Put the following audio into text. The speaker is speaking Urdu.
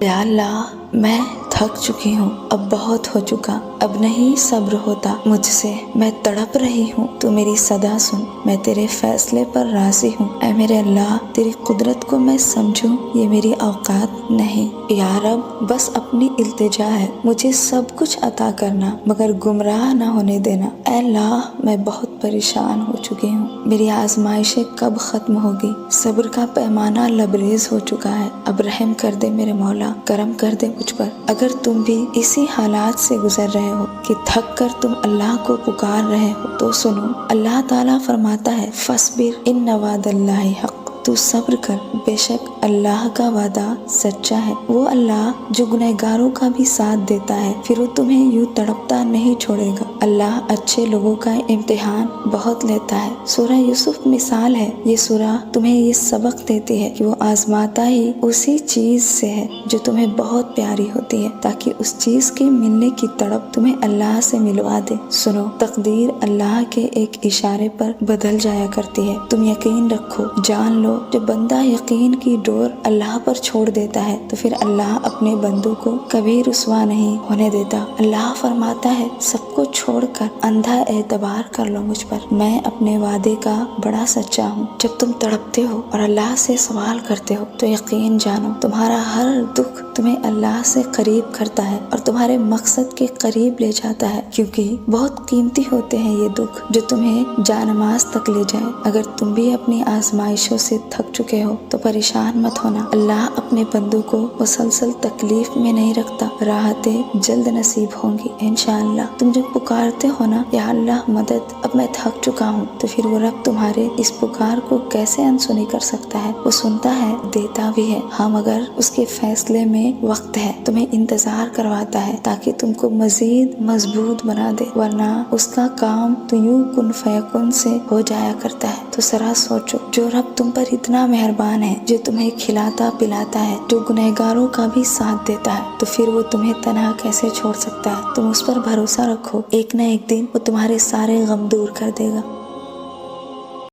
یا اللہ میں تھک چکی ہوں، اب بہت ہو چکا، اب نہیں صبر ہوتا مجھ سے، میں تڑپ رہی ہوں، تو میری صدا سن، میں تیرے فیصلے پر راضی ہوں۔ اے میرے اللہ، تیری قدرت کو میں سمجھوں، یہ میری اوقات نہیں۔ یا رب، بس اپنی التجا ہے، مجھے سب کچھ عطا کرنا مگر گمراہ نہ ہونے دینا۔ اے اللہ، میں بہت پریشان ہو چکی ہوں، میری آزمائشیں کب ختم ہوگی؟ صبر کا پیمانہ لبریز ہو چکا ہے، اب رحم کر دے میرے مولا، کرم کر دے مجھ پر۔ اگر تم بھی اسی حالات سے گزر رہے ہو کہ تھک کر تم اللہ کو پکار رہے ہو تو سنو، اللہ تعالیٰ فرماتا ہے فَاصْبِرْ إِنَّ وَعْدَ اللَّهِ حَقٌّ، تو صبر کر، بے شک اللہ کا وعدہ سچا ہے۔ وہ اللہ جو گنہگاروں کا بھی ساتھ دیتا ہے، پھر وہ تمہیں یوں تڑپتا نہیں چھوڑے گا۔ اللہ اچھے لوگوں کا امتحان بہت لیتا ہے۔ سورہ یوسف مثال ہے، یہ سورہ تمہیں یہ سبق دیتی ہے کہ وہ آزماتا ہی اسی چیز سے ہے جو تمہیں بہت پیاری ہوتی ہے، تاکہ اس چیز کے ملنے کی تڑپ تمہیں اللہ سے ملوا دے۔ سنو، تقدیر اللہ کے ایک اشارے پر بدل جایا کرتی ہے، تم یقین رکھو، جان لو، جب بندہ یقین کی ڈور اللہ پر چھوڑ دیتا ہے تو پھر اللہ اپنے بندوں کو کبھی رسوا نہیں ہونے دیتا۔ اللہ فرماتا ہے سب کو چھوڑ کر اندھا اعتبار کر لو مجھ پر، میں اپنے وعدے کا بڑا سچا ہوں۔ جب تم تڑپتے ہو اور اللہ سے سوال کرتے ہو تو یقین جانو تمہارا ہر دکھ تمہیں اللہ سے قریب کرتا ہے اور تمہارے مقصد کے قریب لے جاتا ہے، کیونکہ بہت قیمتی ہوتے ہیں یہ دکھ جو تمہیں جانماز تک لے جائے۔ اگر تم بھی اپنی آزمائشوں سے تھک چکے ہو تو پریشان مت ہونا، اللہ اپنے بندوں کو مسلسل تکلیف میں نہیں رکھتا، راحتیں جلد نصیب ہوں گی انشاءاللہ۔ تم جب پکارتے ہو نا یا اللہ مدد، اب میں تھک چکا ہوں، تو پھر وہ رب تمہارے اس پکار کو کیسے انسنی کر سکتا ہے؟ وہ سنتا ہے، دیتا بھی ہے، ہاں مگر اس کے فیصلے میں وقت ہے، تمہیں انتظار کرواتا ہے تاکہ تم کو مزید مضبوط بنا دے، ورنہ اس کا کام تو یوں کن فیکن سے ہو جایا کرتا ہے۔ تو ذرا سوچو، جو رب تم پر اتنا مہربان ہے، جو تمہیں کھلاتا پلاتا ہے، جو گنہگاروں کا بھی ساتھ دیتا ہے، تو پھر وہ تمہیں تنہا کیسے چھوڑ سکتا ہے؟ تم اس پر بھروسہ رکھو، ایک نہ ایک دن وہ تمہارے سارے غم دور کر دے گا۔